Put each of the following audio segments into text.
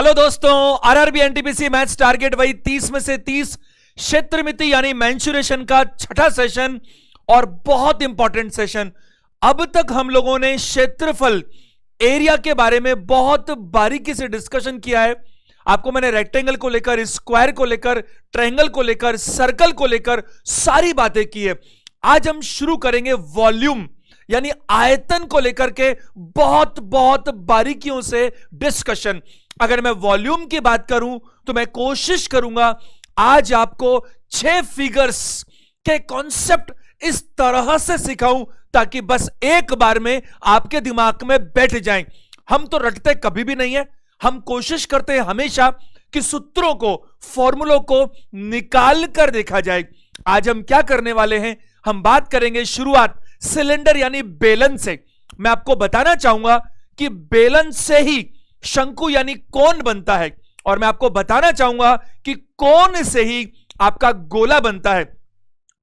Hello दोस्तों, RRB NTPC maths target वही 30 में से 30 क्षेत्र मिति यानी मेंसुरेशन का छठा सेशन और बहुत इंपॉर्टेंट सेशन। अब तक हम लोगों ने क्षेत्रफल एरिया के बारे में बहुत बारीकी से डिस्कशन किया है। आपको मैंने रेक्टेंगल को लेकर, स्क्वायर को लेकर, ट्रायंगल को लेकर, सर्कल को लेकर सारी बातें की है। आज हम शुरू करेंगे वॉल्यूम यानी आयतन को लेकर के बहुत बहुत बारीकियों से डिस्कशन। अगर मैं वॉल्यूम की बात करूं तो मैं कोशिश करूंगा आज आपको 6 फिगर्स के कॉन्सेप्ट इस तरह से सिखाऊं ताकि बस एक बार में आपके दिमाग में बैठ जाएं। हम तो रटते कभी भी नहीं है, हम कोशिश करते हैं हमेशा कि सूत्रों को, फॉर्मूलों को निकाल कर देखा जाए। आज हम क्या करने वाले हैं, हम बात करेंगे शुरुआत सिलेंडर यानी बेलन से। मैं आपको बताना चाहूंगा कि बेलन से ही शंकु यानी कोन बनता है और मैं आपको बताना चाहूंगा कि कोन से ही आपका गोला बनता है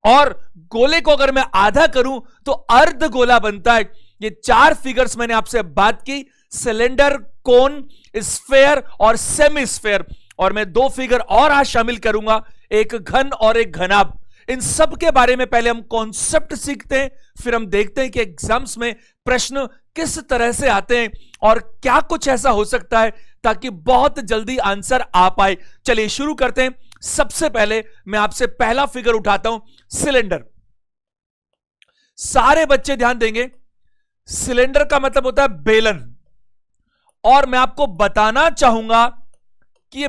और गोले को अगर मैं आधा करूं तो अर्ध गोला बनता है। ये 4 फिगर्स मैंने आपसे बात की, सिलेंडर, कोन, स्फेयर और सेमी स्फेयर, और मैं 2 फिगर और आज शामिल करूंगा, एक घन और एक घनाभ। इन सब के बारे में पहले हम कॉन्सेप्ट सीखते हैं, फिर हम देखते हैं कि एग्जाम्स में प्रश्न किस तरह से आते हैं और क्या कुछ ऐसा हो सकता है ताकि बहुत जल्दी आंसर आ पाए। चलिए शुरू करते हैं। सबसे पहले मैं आपसे पहला फिगर उठाता हूं, सिलेंडर। सारे बच्चे ध्यान देंगे, सिलेंडर का मतलब होता है बेलन, और मैं आपको बताना चाहूंगा कि ये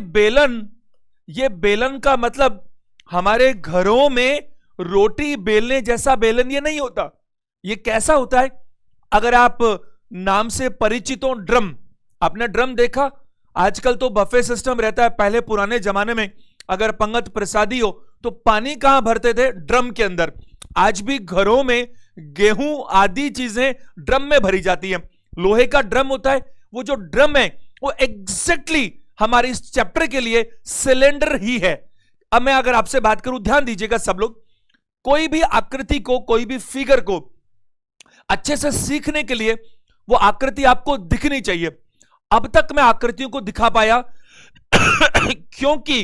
बेलन का मतलब हमारे घरों में रोटी बेलने जैसा बेलन ये नहीं होता। ये कैसा होता है, अगर आप नाम से परिचित हो, ड्रम। आपने ड्रम देखा? आजकल तो बफे सिस्टम रहता है, पहले पुराने जमाने में अगर पंगत प्रसादी हो तो पानी कहां भरते थे? ड्रम के अंदर। आज भी घरों में गेहूं आदि चीजें ड्रम में भरी जाती है, लोहे का ड्रम होता है। वो जो ड्रम है वो एग्जैक्टली हमारे इस चैप्टर के लिए सिलेंडर ही है। अब मैं अगर आपसे बात करूं, ध्यान दीजिएगा सब लोग, कोई भी आकृति को, कोई भी फिगर को अच्छे से सीखने के लिए वो आकृति आपको दिखनी चाहिए। अब तक मैं आकृतियों को दिखा पाया क्योंकि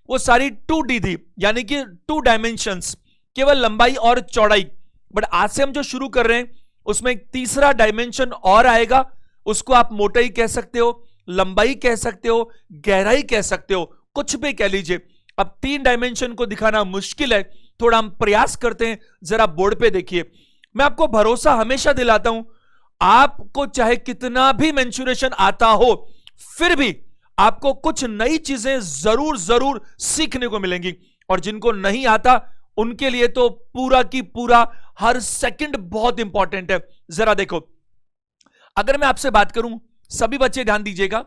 वो सारी 2D थी, यानी कि 2 डायमेंशंस, केवल लंबाई और चौड़ाई। बट आज से हम जो शुरू कर रहे हैं उसमें एक तीसरा डायमेंशन और आएगा। उसको आप मोटाई कह सकते हो, लंबाई कह सकते हो, गहराई कह सकते हो, कुछ भी कह लीजिए। अब 3 डायमेंशन को दिखाना मुश्किल है, थोड़ा हम प्रयास करते हैं। जरा बोर्ड पे देखिए। मैं आपको भरोसा हमेशा दिलाता हूं, आपको चाहे कितना भी मेंसुरेशन आता हो फिर भी आपको कुछ नई चीजें जरूर सीखने को मिलेंगी, और जिनको नहीं आता उनके लिए तो पूरा की पूरा हर सेकंड बहुत इंपॉर्टेंट है। जरा देखो, अगर मैं आपसे बात करूं, सभी बच्चे ध्यान दीजिएगा,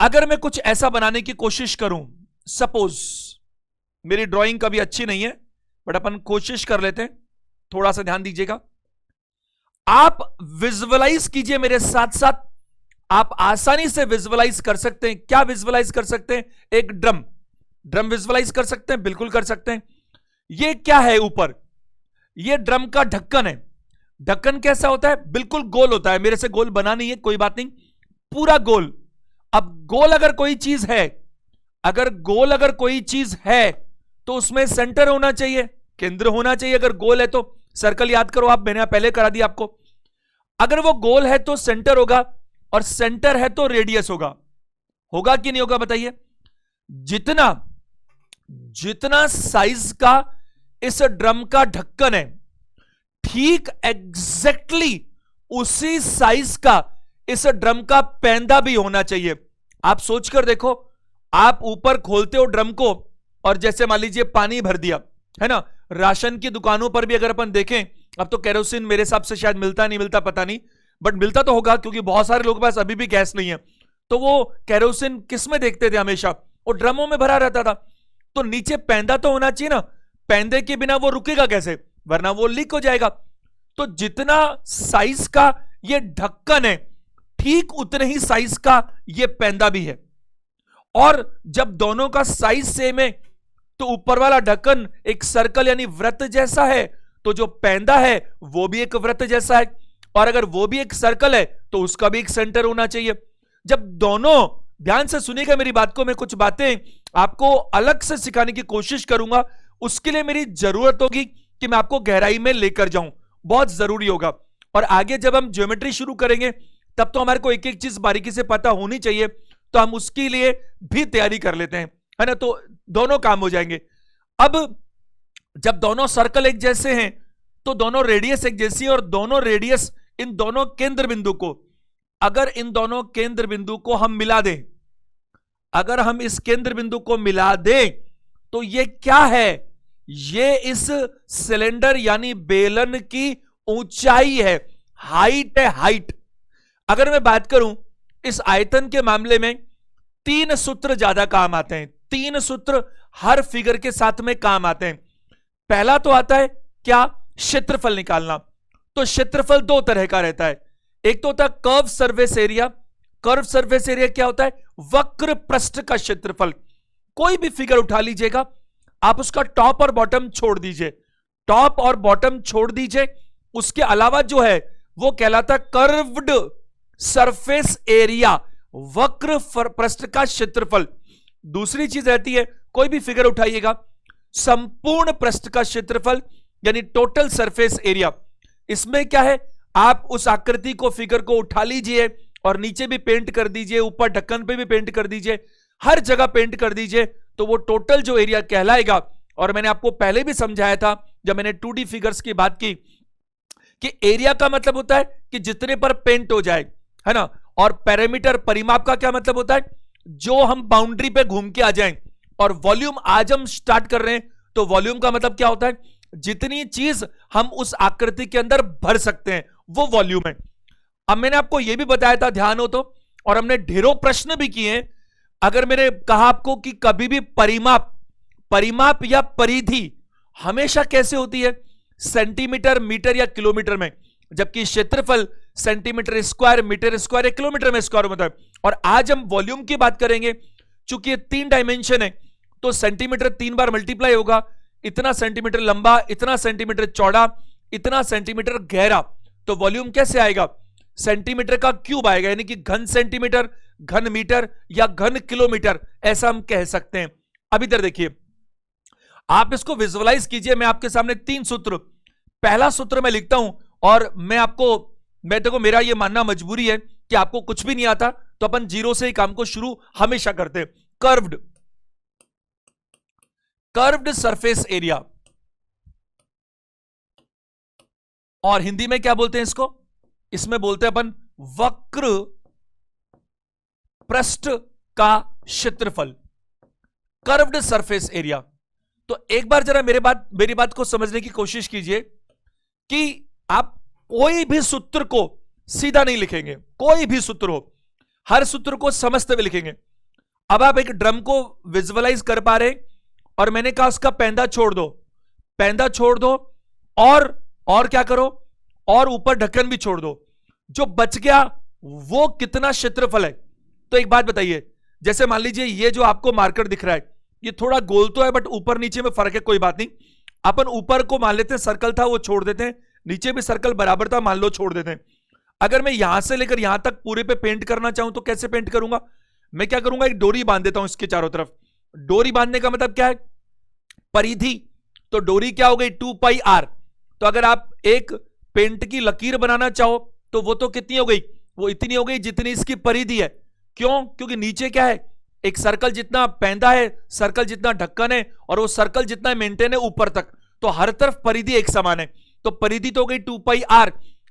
अगर मैं कुछ ऐसा बनाने की कोशिश करूं, सपोज मेरी ड्राइंग कभी अच्छी नहीं है बट अपन कोशिश कर लेते हैं, थोड़ा सा ध्यान दीजिएगा। आप विजुअलाइज कीजिए मेरे साथ साथ, आप आसानी से विजुअलाइज कर सकते हैं। क्या विजुअलाइज कर सकते हैं? एक ड्रम विजुअलाइज कर सकते हैं, बिल्कुल कर सकते हैं। ये क्या है ऊपर? ये ड्रम का ढक्कन है। ढक्कन कैसा होता है? बिल्कुल गोल होता है। मेरे से गोल बना नहीं है, कोई बात नहीं, पूरा गोल। अब गोल अगर कोई चीज है, अगर कोई चीज है तो उसमें सेंटर होना चाहिए, केंद्र होना चाहिए। अगर गोल है तो सर्कल याद करो आप, मैंने पहले करा दिया आपको। अगर वो गोल है तो सेंटर होगा, और सेंटर है तो रेडियस होगा कि नहीं होगा बताइए? जितना साइज का इस ड्रम का ढक्कन है, ठीक एग्जैक्टली उसी साइज का इस ड्रम का पैंदा भी होना चाहिए। आप सोचकर देखो, आप ऊपर खोलते हो ड्रम को और जैसे मान लीजिए पानी भर दिया है ना। राशन की दुकानों पर भी अगर अपन देखें, अब तो केरोसिन मेरे हिसाब से शायद मिलता नहीं मिलता पता नहीं, बट मिलता तो होगा क्योंकि बहुत सारे लोगों के पास अभी भी गैस नहीं है। तो वो केरोसिन किस में देखते थे हमेशा? वो ड्रमों में भरा रहता था। तो नीचे पैंदा तो होना चाहिए ना, पैंदे के बिना वो रुकेगा कैसे, वरना वो लीक हो जाएगा। तो जितना साइज का ये ढक्कन है, ठीक उतने ही साइज का ये पैंदा भी है। और जब दोनों का साइज सेम है तो ऊपर वाला ढक्कन एक सर्कल यानी वृत्त जैसा है, तो जो पैंदा है वो भी एक वृत्त जैसा है, और अगर वो भी एक सर्कल है तो उसका भी एक सेंटर होना चाहिए। जब दोनों, ध्यान से सुनिएगा मेरी बात को, मैं कुछ बातें आपको अलग से सिखाने की कोशिश करूंगा, उसके लिए मेरी जरूरत होगी कि मैं आपको गहराई में लेकर जाऊं, बहुत जरूरी होगा। और आगे जब हम ज्योमेट्री शुरू करेंगे तब तो हमारे को एक एक चीज बारीकी से पता होनी चाहिए, तो हम उसके लिए भी तैयारी कर लेते हैं, है ना, तो दोनों काम हो जाएंगे। अब जब दोनों सर्कल एक जैसे हैं तो दोनों रेडियस एक जैसी है, और दोनों रेडियस, इन दोनों केंद्र बिंदु को, अगर इन दोनों केंद्र बिंदु को हम मिला दें, अगर हम इस केंद्र बिंदु को मिला दें तो ये क्या है, ये इस सिलेंडर यानी बेलन की ऊंचाई है, हाइट है, हाइट। अगर मैं बात करूं इस आयतन के मामले में 3 सूत्र ज्यादा काम आते हैं, 3 सूत्र हर फिगर के साथ में काम आते हैं। पहला तो आता है क्या, क्षेत्रफल निकालना। तो क्षेत्रफल 2 तरह का रहता है, एक तो होता है curve surface area. Curve surface area क्या होता है, वक्र पृष्ठ का क्षेत्रफल। कोई भी फिगर उठा लीजिएगा, आप उसका टॉप और बॉटम छोड़ दीजिए, टॉप और बॉटम छोड़ दीजिए, उसके अलावा जो है वो कहलाता है कर्व्ड सरफेस एरिया, वक्र पृष्ठ का क्षेत्रफल। दूसरी चीज रहती है, कोई भी फिगर उठाइएगा, संपूर्ण पृष्ठ का क्षेत्रफल यानी टोटल सरफेस एरिया। इसमें क्या है, आप उस आकृति को, फिगर को उठा लीजिए और नीचे भी पेंट कर दीजिए, ऊपर ढक्कन पे भी पेंट कर दीजिए, हर जगह पेंट कर दीजिए, तो वो टोटल जो एरिया कहलाएगा। और मैंने आपको पहले भी समझाया था जब मैंने 2D फिगर्स की बात की कि एरिया का मतलब होता है कि जितने पर पेंट हो जाए, है ना, और पैरामीटर, परिमाप का क्या मतलब होता है, जो हम बाउंड्री पे घूम के आ जाएं। और वॉल्यूम आज हम स्टार्ट कर रहे हैं, तो वॉल्यूम का मतलब क्या होता है, जितनी चीज हम उस आकृति के अंदर भर सकते हैं वो वॉल्यूम है। अब मैंने आपको यह भी बताया था, ध्यान हो तो, और हमने ढेरों प्रश्न भी किए हैं। अगर मैंने कहा आपको कि कभी भी परिमाप या परिधि हमेशा कैसे होती है, सेंटीमीटर, मीटर या किलोमीटर में, जबकि क्षेत्रफल सेंटीमीटर स्क्वायर, मीटर स्क्वायर या किलोमीटर में स्क्वायर होता है। और आज हम वॉल्यूम की बात करेंगे, चूंकि ये 3 डायमेंशन है, तो सेंटीमीटर 3 बार मल्टीप्लाई होगा, इतना सेंटीमीटर लंबा, इतना सेंटीमीटर चौड़ा, इतना सेंटीमीटर गहरा, तो वॉल्यूम कैसे आएगा, सेंटीमीटर का क्यूब आएगा, यानी कि घन सेंटीमीटर, घन मीटर या घन किलोमीटर, ऐसा हम कह सकते हैं। अब इधर देखिए, आप इसको विजुअलाइज कीजिए, मैं आपके सामने 3 सूत्र, पहला सूत्र मैं लिखता हूं, और मैं देखो, मेरा ये मानना मजबूरी है कि आपको कुछ भी नहीं आता, तो अपन जीरो से ही काम को शुरू हमेशा करते हैं। कर्व्ड सरफेस एरिया, और हिंदी में क्या बोलते हैं इसको, इसमें बोलते हैं अपन वक्र पृष्ठ का क्षेत्रफल, कर्व्ड सरफेस एरिया। तो एक बार जरा मेरी बात को समझने की कोशिश कीजिए कि आप कोई भी सूत्र को सीधा नहीं लिखेंगे, कोई भी सूत्र हो, हर सूत्र को समझते हुए लिखेंगे। अब आप एक ड्रम को विजुअलाइज कर पा रहे, और मैंने कहा उसका पैंदा छोड़ दो, पैंदा छोड़ दो, और क्या करो, और ऊपर ढक्कन भी छोड़ दो, जो बच गया वो कितना क्षेत्रफल है। तो एक बात बताइए, जैसे मान लीजिए ये जो आपको मार्कर दिख रहा है, ये थोड़ा गोल तो है, बट ऊपर नीचे में फर्क है, कोई बात नहीं, अपन ऊपर को मान लेते हैं सर्कल था, वो छोड़ देते हैं, नीचे भी सर्कल बराबर था, मान लो, छोड़ देते हैं। अगर मैं यहां से लेकर यहां तक पूरे पे पेंट करना चाहूं तो कैसे पेंट करूंगा, मैं क्या करूंगा, एक डोरी बांध देता हूं इसके चारों तरफ। डोरी बांधने का मतलब क्या है, परिधि, तो डोरी क्या हो गई, 2πr। तो अगर आप एक पेंट की लकीर बनाना चाहो तो वो तो कितनी हो गई, वो इतनी हो गई जितनी इसकी परिधि है। क्यों, क्योंकि नीचे क्या है, एक सर्कल जितना पैंदा है, सर्कल जितना ढक्कन है, और वो सर्कल जितना मेंटेन है ऊपर तक, तो हर तरफ परिधि एक समान है। तो परिधि तो हो गई 2πr,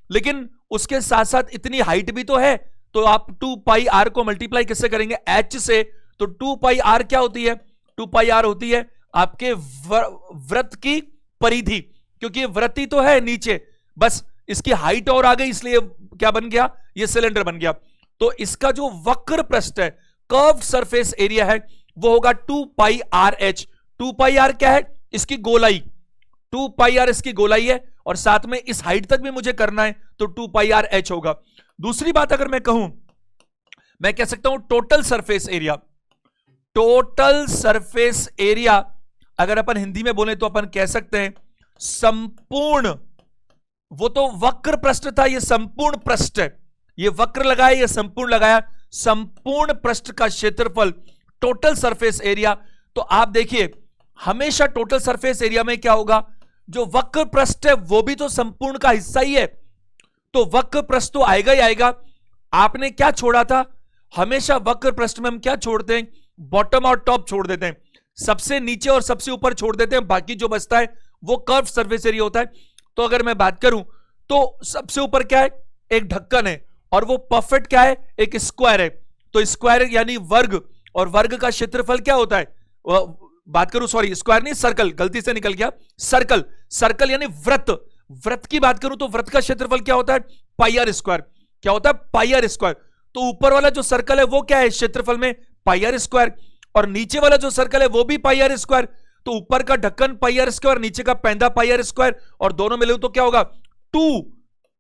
लेकिन उसके साथ साथ इतनी हाइट भी तो है, तो आप 2πr को मल्टीप्लाई किससे करेंगे, h से। तो 2πr क्या होती है, 2πr होती है आपके वृत्त की परिधि, क्योंकि वृत्त ही तो है नीचे, बस इसकी हाइट और आ गई, इसलिए क्या बन गया, ये सिलेंडर बन गया। तो इसका जो वक्र पृष्ठ है, कर्व सरफेस एरिया है, वो होगा 2πrh। 2πr क्या है, इसकी गोलाई, 2πr इसकी गोलाई है, और साथ में इस हाइट तक भी मुझे करना है, तो 2πrh होगा। दूसरी बात अगर मैं कहूं, मैं कह सकता हूं total surface area. Total surface area अगर अपन हिंदी में बोले तो अपन कह सकते हैं संपूर्ण, वो तो वक्र पृष्ठ था, ये संपूर्ण पृष्ठ है, ये वक्र लगाया, ये संपूर्ण लगाया, संपूर्ण पृष्ठ का क्षेत्रफल, टोटल सरफेस एरिया। तो आप देखिए हमेशा टोटल सरफेस एरिया में क्या होगा, जो वक्र पृष्ठ है वो भी तो संपूर्ण का हिस्सा ही है, तो वक्र पृष्ठ तो आएगा ही आएगा। आपने क्या छोड़ा था, हमेशा वक्र पृष्ठ में हम क्या छोड़ते हैं, बॉटम और टॉप छोड़ देते हैं, सबसे नीचे और सबसे ऊपर छोड़ देते हैं, बाकी जो बचता है वो कर्व सरफेस एरिया होता है। तो अगर मैं बात करूं तो सबसे ऊपर क्या है, एक ढक्कन है, और वो परफेक्ट क्या है, एक स्क्वायर है। तो स्क्वायर यानी वर्ग, और वर्ग का क्षेत्रफल क्या होता है, बात करूं, सॉरी स्क्वायर नहीं, सर्कल, गलती से निकल गया, सर्कल, सर्कल यानी वृत्त। वृत्त की बात करूं तो वृत्त का क्षेत्रफल क्या होता है, पाई आर स्क्वायर। क्या होता है, पाई आर स्क्वायर। तो ऊपर वाला जो सर्कल है वो क्या है क्षेत्रफल में, पाई आर स्क्वायर, और नीचे वाला जो सर्कल है वो भी पाई आर स्क्वायर। तो ऊपर का ढक्कन पाई आर स्क्वायर, नीचे का पैंदा पाई आर स्क्वायर, और दोनों मिले तो क्या होगा, 2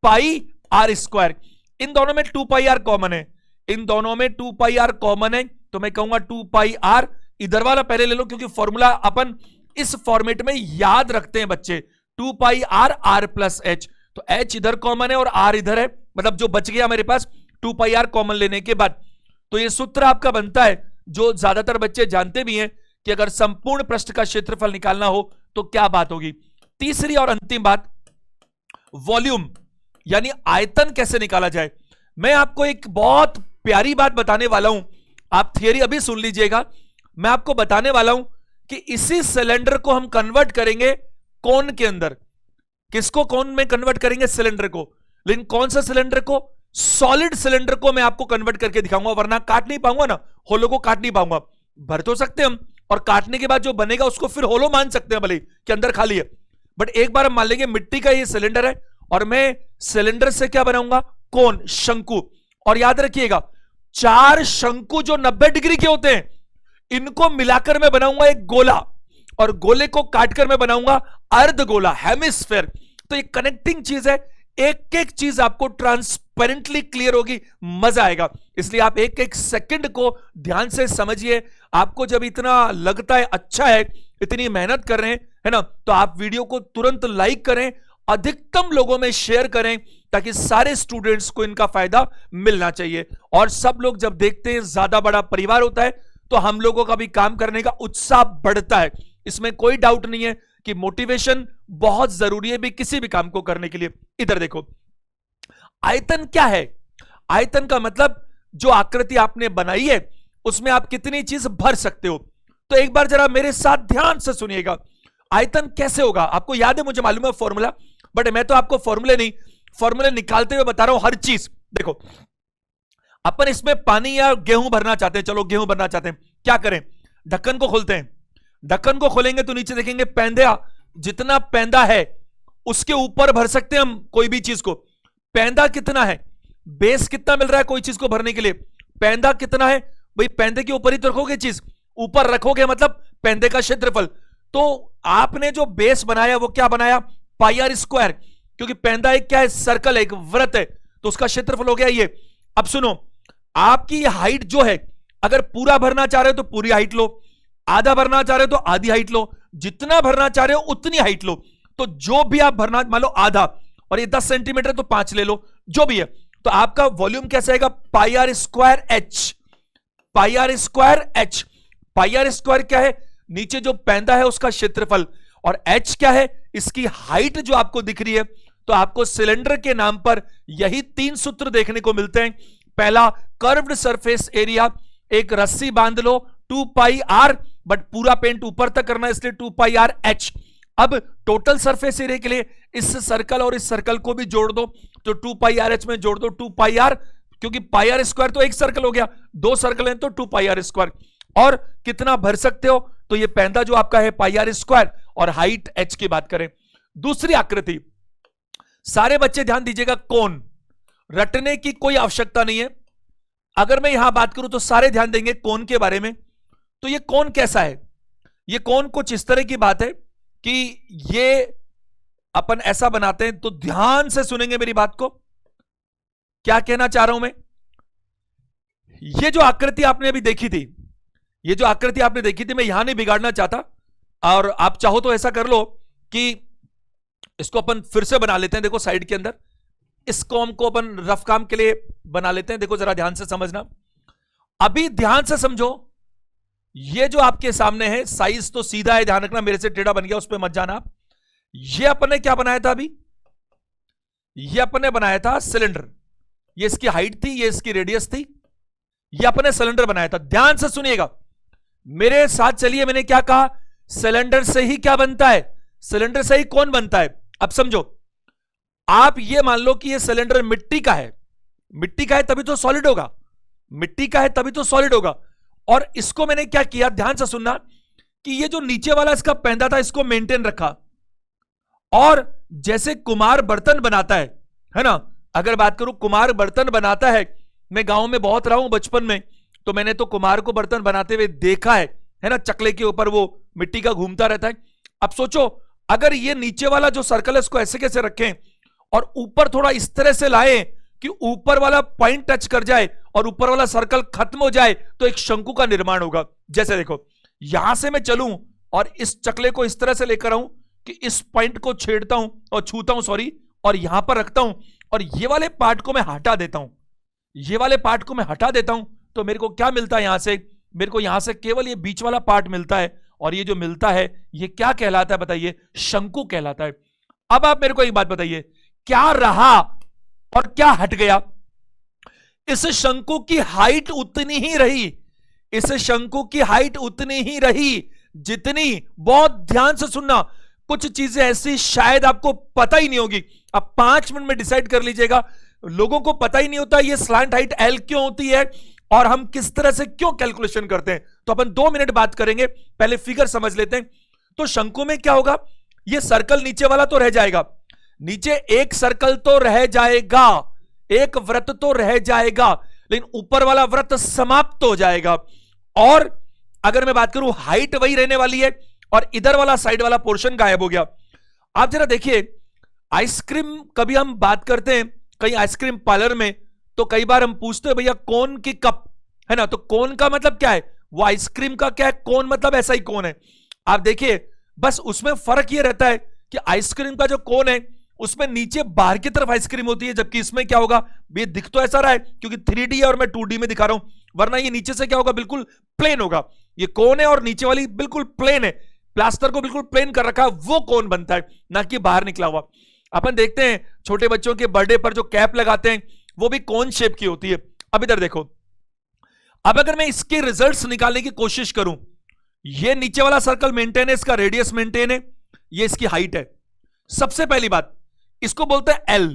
पाई आर स्क्वायर। इन दोनों में 2 पाई आर कॉमन है, इन दोनों में 2 पाई आर कॉमन है, तो मैं कहूंगा 2 पाई आर। इधर वाला पहले ले लो क्योंकि फॉर्मूला अपन इस फॉर्मेट में याद रखते हैं बच्चे, 2 पाई आर, आर प्लस एच। तो एच इधर कॉमन है और आर इधर है, मतलब जो बच गया मेरे पास 2 पाई आर कॉमन लेने के बाद। तो ये सूत्र आपका बनता है जो ज्यादातर बच्चे जानते भी हैं कि अगर संपूर्ण पृष्ठ का क्षेत्रफल निकालना हो तो क्या बात होगी। तीसरी और अंतिम बात, वॉल्यूम यानी आयतन कैसे निकाला जाए। मैं आपको एक बहुत प्यारी बात बताने वाला हूं, आप थियरी अभी सुन लीजिएगा। मैं आपको बताने वाला हूं कि इसी सिलेंडर को हम कन्वर्ट करेंगे कोन के अंदर। किसको कोन में कन्वर्ट करेंगे, सिलेंडर को। लेकिन कौन सा सिलेंडर को, सॉलिड सिलेंडर को मैं आपको कन्वर्ट करके दिखाऊंगा, वरना काट नहीं पाऊंगा ना, होलो को काट नहीं पाऊंगा। भर तो सकते हम, और काटने के बाद जो बनेगा उसको फिर होलो मान सकते हैं भले कि अंदर खाली है। बट एक बार हम मान लेंगे मिट्टी का ये सिलेंडर है और मैं सिलेंडर से क्या बनाऊंगा, कोन, शंकु। और याद रखिएगा 4 शंकु जो 90 डिग्री के होते हैं, इनको मिलाकर मैं बनाऊंगा एक गोला, और गोले को काटकर मैं बनाऊंगा अर्ध गोला, हेमिस्फेयर। तो ये कनेक्टिंग चीज है, एक एक चीज आपको ट्रांसपेरेंटली क्लियर होगी, मजा आएगा। इसलिए आप एक एक सेकंड को ध्यान से समझिए। आपको जब इतना लगता है अच्छा है, इतनी मेहनत कर रहे हैं, है ना, तो आप वीडियो को तुरंत लाइक करें, अधिकतम लोगों में शेयर करें, ताकि सारे स्टूडेंट्स को इनका फायदा मिलना चाहिए। और सब लोग जब देखते हैं, ज्यादा बड़ा परिवार होता है, तो हम लोगों का भी काम करने का उत्साह बढ़ता है। इसमें कोई डाउट नहीं है कि मोटिवेशन बहुत जरूरी है भी किसी भी काम को करने के लिए। इधर देखो, आयतन क्या है, आयतन का मतलब जो आकृति आपने बनाई है उसमें आप कितनी चीज भर सकते हो। तो एक बार जरा मेरे साथ ध्यान से सुनिएगा, आयतन कैसे होगा। आपको याद है, मुझे मालूम है फॉर्मूला, बट मैं तो आपको फॉर्मूले नहीं, फॉर्मूले निकालते हुए बता रहा हूं हर चीज। देखो, अपन इसमें पानी या गेहूं भरना चाहते हैं, चलो गेहूं भरना चाहते हैं, क्या करें, ढक्कन को खोलते हैं। ढक्कन को खोलेंगे तो नीचे देखेंगे पैंदा, जितना पैंदा है उसके ऊपर भर सकते हैं हम कोई भी चीज को। पैंदा कितना है, बेस कितना मिल रहा है कोई चीज को भरने के लिए, पैंदा कितना है भाई, पैंदे के ऊपर ही तो रखोगे चीज, ऊपर रखोगे मतलब पैंदे का क्षेत्रफल। तो आपने जो बेस बनाया वो क्या बनाया, पाई आर स्क्वायर, क्योंकि पैंदा एक क्या है, सर्कल है, एक वृत्त है, तो उसका क्षेत्रफल हो गया ये। अब सुनो, आपकी हाइट जो है, अगर पूरा भरना चाह रहे हो तो पूरी हाइट लो, आधा भरना चाह रहे हो तो आधी हाइट लो, जितना भरना चाह रहे हो उतनी हाइट लो। तो जो भी आप भरना, मान लो आधा, और ये 10 सेंटीमीटर तो 5 ले लो, जो भी है। तो आपका वॉल्यूम कैसा आएगा, pi R square H, pi R square H. Pi R square क्या है, नीचे जो पैंदा है उसका क्षेत्रफल, और एच क्या है, इसकी हाइट जो आपको दिख रही है। तो आपको सिलेंडर के नाम पर यही 3 सूत्र देखने को मिलते हैं। पहला, कर्व्ड सरफेस एरिया, एक रस्सी बांध लो 2 पाई आर, बट पूरा पेंट ऊपर तक करना है इसलिए 2 पाई आर एच। अब टोटल सरफेस एरिया के लिए इस सर्कल और इस सर्कल को भी जोड़ दो, तो 2 पाई आर एच में जोड़ दो 2 पाई आर, क्योंकि पाई आर स्क्वायर तो एक सर्कल हो गया, 2 सर्कल हैं तो 2 पाई आर स्क्वायर। और कितना भर सकते हो, तो ये पैंदा जो आपका है पाई आर स्क्वायर, और हाइट एच की बात करें। दूसरी आकृति, सारे बच्चे ध्यान दीजिएगा, कोन, रटने की कोई आवश्यकता नहीं है। अगर मैं यहां बात करूं तो सारे ध्यान देंगे कोन के बारे में। तो ये कोन कैसा है, ये कोन कुछ इस तरह की बात है कि ये अपन ऐसा बनाते हैं, तो ध्यान से सुनेंगे मेरी बात को, क्या कहना चाह रहा हूं मैं। ये जो आकृति आपने अभी देखी थी, ये जो आकृति आपने देखी थी, मैं यहां नहीं बिगाड़ना चाहता, और आप चाहो तो ऐसा कर लो कि इसको अपन फिर से बना लेते हैं। देखो साइड के अंदर इसको हमको अपन रफ काम के लिए बना लेते हैं। देखो जरा ध्यान से समझना, अभी ध्यान से समझो, ये जो आपके सामने है साइज तो सीधा है, ध्यान रखना मेरे से टेढ़ा बन गया उस पर मत जाना आप। ये अपने क्या बनाया था अभी, ये अपने बनाया था सिलेंडर, ये इसकी हाइट थी, ये इसकी रेडियस थी, ये अपने सिलेंडर बनाया था। ध्यान से सुनिएगा, मेरे साथ चलिए। मैंने क्या कहा, सिलेंडर से ही क्या बनता है, सिलेंडर से ही कौन बनता है। अब समझो, आप ये मान लो कि ये सिलेंडर मिट्टी का है, मिट्टी का है तभी तो सॉलिड होगा, मिट्टी का है तभी तो सॉलिड होगा। और इसको मैंने क्या किया, ध्यान से सुनना, कि ये जो नीचे वाला इसका पैंदा था इसको मेंटेन रखा। और जैसे कुम्हार बर्तन बनाता है ना, अगर बात करूं कुम्हार बर्तन बनाता है, मैं गांव में बहुत रहा हूं बचपन में, तो मैंने तो कुम्हार को बर्तन बनाते हुए देखा है ना, चकले के ऊपर वो मिट्टी का घूमता रहता है। अब सोचो, अगर ये नीचे वाला जो सर्कल है इसको ऐसे कैसे रखें और ऊपर थोड़ा इस तरह से लाएं कि ऊपर वाला पॉइंट टच कर जाए और ऊपर वाला सर्कल खत्म हो जाए, तो एक शंकु का निर्माण होगा। जैसे देखो, यहां से मैं चलूं और इस चकले को इस तरह से लेकर आऊं कि इस पॉइंट को छेड़ता हूं और छूता हूं, सॉरी, और यहां पर रखता हूं, और ये वाले पार्ट को मैं हटा देता हूं, ये वाले पार्ट को मैं हटा देता हूं, तो मेरे को क्या मिलता है यहां से, मेरे को यहां से केवल ये बीच वाला पार्ट मिलता है। और ये जो मिलता है ये क्या कहलाता है बताइए, शंकु कहलाता है। अब आप मेरे को एक बात बताइए, क्या रहा और क्या हट गया। इस शंकु की हाइट उतनी ही रही, इस शंकु की हाइट उतनी ही रही जितनी, बहुत ध्यान से सुनना, कुछ चीजें ऐसी शायद आपको पता ही नहीं होगी, अब 5 मिनट में डिसाइड कर लीजिएगा। लोगों को पता ही नहीं होता ये स्लैंट हाइट एल क्यों होती है और हम किस तरह से क्यों कैलकुलेशन करते हैं, तो अपन 2 मिनट बात करेंगे, पहले फिगर समझ लेते हैं। तो शंकु में क्या होगा, ये सर्कल नीचे वाला तो रह जाएगा, नीचे एक सर्कल तो रह जाएगा, एक वृत्त तो रह जाएगा, लेकिन ऊपर वाला वृत्त समाप्त हो जाएगा। और अगर मैं बात करूं, हाइट वही रहने वाली है और इधर वाला साइड वाला पोर्शन गायब हो गया। आप जरा देखिए, आइसक्रीम कभी हम बात करते हैं कहीं आइसक्रीम पार्लर में, तो कई बार हम पूछते हैं भैया कोन की कप, है ना, तो कोन का मतलब क्या है, वो आइसक्रीम का क्या है, कोन मतलब ऐसा ही कोन है। आप देखिए, बस उसमें फर्क ये रहता है कि आइसक्रीम का जो कोन है उसमें नीचे बाहर की तरफ आइसक्रीम होती है, जबकि इसमें क्या होगा, ये दिख तो ऐसा रहा है क्योंकि 3D है और मैं 2D में दिखा रहा हूं, वरना ये नीचे से क्या होगा, बिल्कुल प्लेन होगा। ये कोन है और नीचे वाली बिल्कुल प्लेन है, प्लास्टर को बिल्कुल प्लेन कर रखा है, वो कोन बनता है, ना कि बाहर निकला हुआ। अपन देखते हैं छोटे बच्चों के बर्थडे पर जो कैप लगाते हैं वो भी कोन शेप की होती है। अब इधर देखो, अब अगर मैं इसके रिजल्ट्स निकालने की कोशिश करूं, ये नीचे वाला सर्कल मेंटेन है, इसका रेडियस मेंटेन है, ये इसकी हाइट है। सबसे पहली बात, इसको बोलते हैं एल,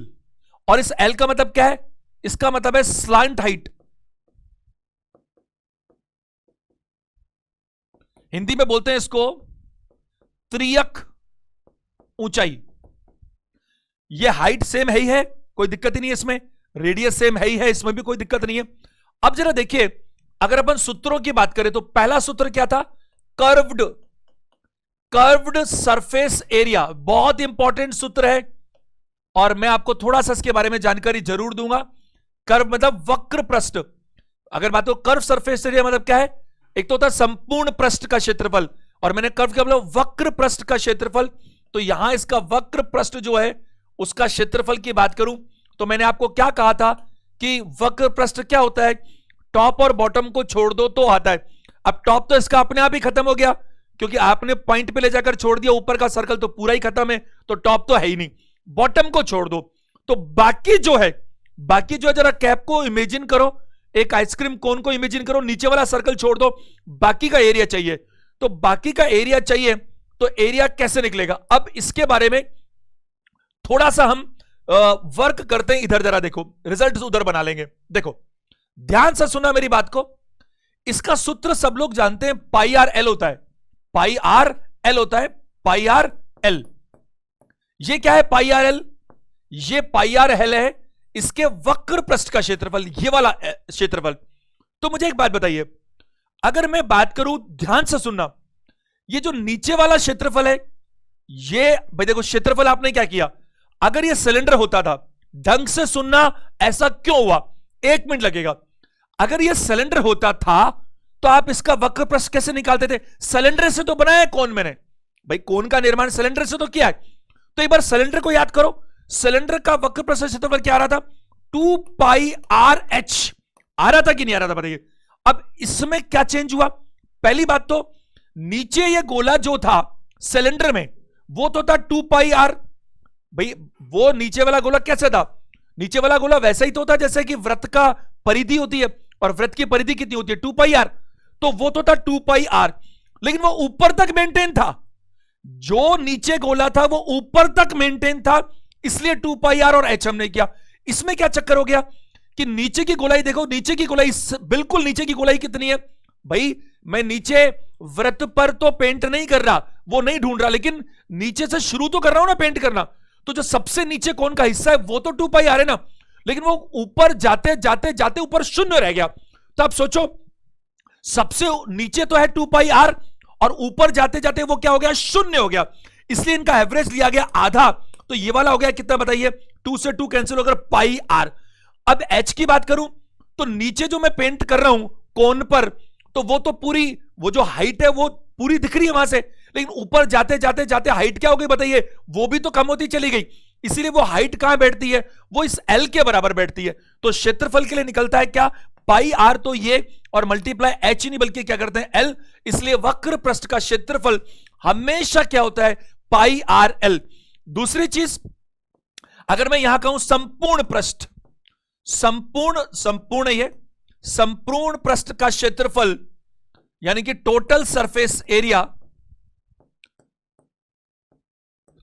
और इस एल का मतलब क्या है, इसका मतलब है स्लांट हाइट, हिंदी में बोलते हैं इसको त्रियक ऊंचाई। ये हाइट सेम है ही है, कोई दिक्कत ही नहीं है इसमें, रेडियस सेम है ही है, इसमें भी कोई दिक्कत नहीं है। अब जरा देखिए, अगर अपन सूत्रों की बात करें तो पहला सूत्र क्या था, कर्व्ड, कर्व्ड सरफेस एरिया, बहुत इंपॉर्टेंट सूत्र है और मैं आपको थोड़ा सा इसके बारे में जानकारी जरूर दूंगा। कर्व मतलब वक्र पृष्ठ, अगर बात हो कर्व सरफेस एरिया मतलब क्या है, एक तो होता है संपूर्ण पृष्ठ का क्षेत्रफल, और मैंने कर्व का मतलब वक्र पृष्ठ का क्षेत्रफल, तो यहां इसका वक्र पृष्ठ जो है उसका क्षेत्रफल की बात करूं तो मैंने आपको क्या कहा था कि वक्र पृष्ठ क्या होता है, टॉप और बॉटम को छोड़ दो तो आता है। अब टॉप तो इसका अपने आप ही खत्म हो गया क्योंकि आपने पॉइंट पे ले जाकर छोड़ दिया, ऊपर का सर्कल तो पूरा ही खत्म है, तो टॉप तो है ही नहीं, बॉटम को छोड़ दो। तो बाकी जो है जरा कैप को इमेजिन करो, एक आइसक्रीम कोन को इमेजिन करो, नीचे वाला सर्कल छोड़ दो, बाकी का एरिया चाहिए। तो बाकी का एरिया चाहिए तो एरिया कैसे निकलेगा, अब इसके बारे में थोड़ा सा हम वर्क करते हैं। इधर जरा देखो, रिजल्ट उधर बना लेंगे। देखो ध्यान से सुना मेरी बात को, इसका सूत्र सब लोग जानते हैं, पाई आर एल होता है, पाई आर एल होता है, पाई आर एल। ये क्या है पाई आर एल, ये पाई आर एल है इसके वक्र पृष्ठ का क्षेत्रफल, ये वाला क्षेत्रफल। तो मुझे एक बात बताइए, अगर मैं बात करूं, ध्यान से सुनना, ये जो नीचे वाला क्षेत्रफल है, ये भाई देखो क्षेत्रफल आपने क्या किया, अगर ये सिलेंडर होता था, ढंग से सुनना, ऐसा क्यों हुआ, 1 मिनट लगेगा। अगर ये सिलेंडर होता था तो आप इसका वक्र पृष्ठ कैसे निकालते थे, सिलेंडर से तो बनाया कौन मैंने, भाई कोन का निर्माण सिलेंडर से तो किया है। तो एक बार सिलेंडर को याद करो, सिलेंडर का वक्र पृष्ठ क्षेत्रफल क्या आ रहा था, 2 पाई आर एच आ रहा था कि नहीं आ रहा था, बताइए अब इसमें क्या चेंज हुआ? पहली बात तो नीचे ये गोला जो था सिलेंडर में, वो तो था 2 पाई आर। भाई वो नीचे वाला गोला कैसे था? नीचे वाला गोला वैसा ही तो था जैसे कि वृत्त का परिधि होती है, और वृत्त की परिधि कितनी होती है? 2 पाई आर। तो वो तो था 2 पाई आर, लेकिन वो ऊपर तक मेंटेन था। जो नीचे गोला था वो ऊपर तक मेंटेन था, इसलिए 2 पाई आर और एच हमने किया। इसमें क्या चक्कर हो गया कि नीचे की गोलाई देखो, नीचे की गोलाई बिल्कुल नीचे की गोलाई कितनी है? भाई मैं नीचे वृत्त पर तो पेंट नहीं कर रहा, वो नहीं ढूंढ रहा, लेकिन नीचे से शुरू तो कर रहा हूं ना पेंट करना। तो जो सबसे नीचे कोण का हिस्सा है वो तो 2 पाई आर है ना, लेकिन वो ऊपर जाते जाते जाते ऊपर शून्य रह गया। तो आप सोचो, सबसे नीचे तो है 2 पाई आर, और ऊपर जाते जाते वो क्या हो गया? शून्य हो गया। इसलिए इनका एवरेज लिया गया आधा। तो ये वाला हो गया कितना बताइए? 2 से 2 कैंसिल होकर पाई आर। अब एच की बात करूं तो नीचे जो मैं पेंट कर रहा हूं कोन पर, तो वो तो पूरी, वो जो हाइट है वो पूरी दिख रही है वहां से, लेकिन ऊपर जाते जाते जाते हाइट क्या हो गई बताइए? वो भी तो कम होती चली गई। इसीलिए वो हाइट कहां बैठती है? वो इस एल के बराबर बैठती है। तो क्षेत्रफल के लिए निकलता है क्या? पाई आर तो ये, और मल्टीप्लाई एच नहीं बल्कि क्या करते हैं? एल। इसलिए वक्र पृष्ठ का क्षेत्रफल हमेशा क्या होता है? Pi R L. दूसरी चीज, अगर मैं यहां कहूं संपूर्ण पृष्ठ, संपूर्ण ये संपूर्ण पृष्ठ का क्षेत्रफल यानी कि टोटल सरफेस एरिया,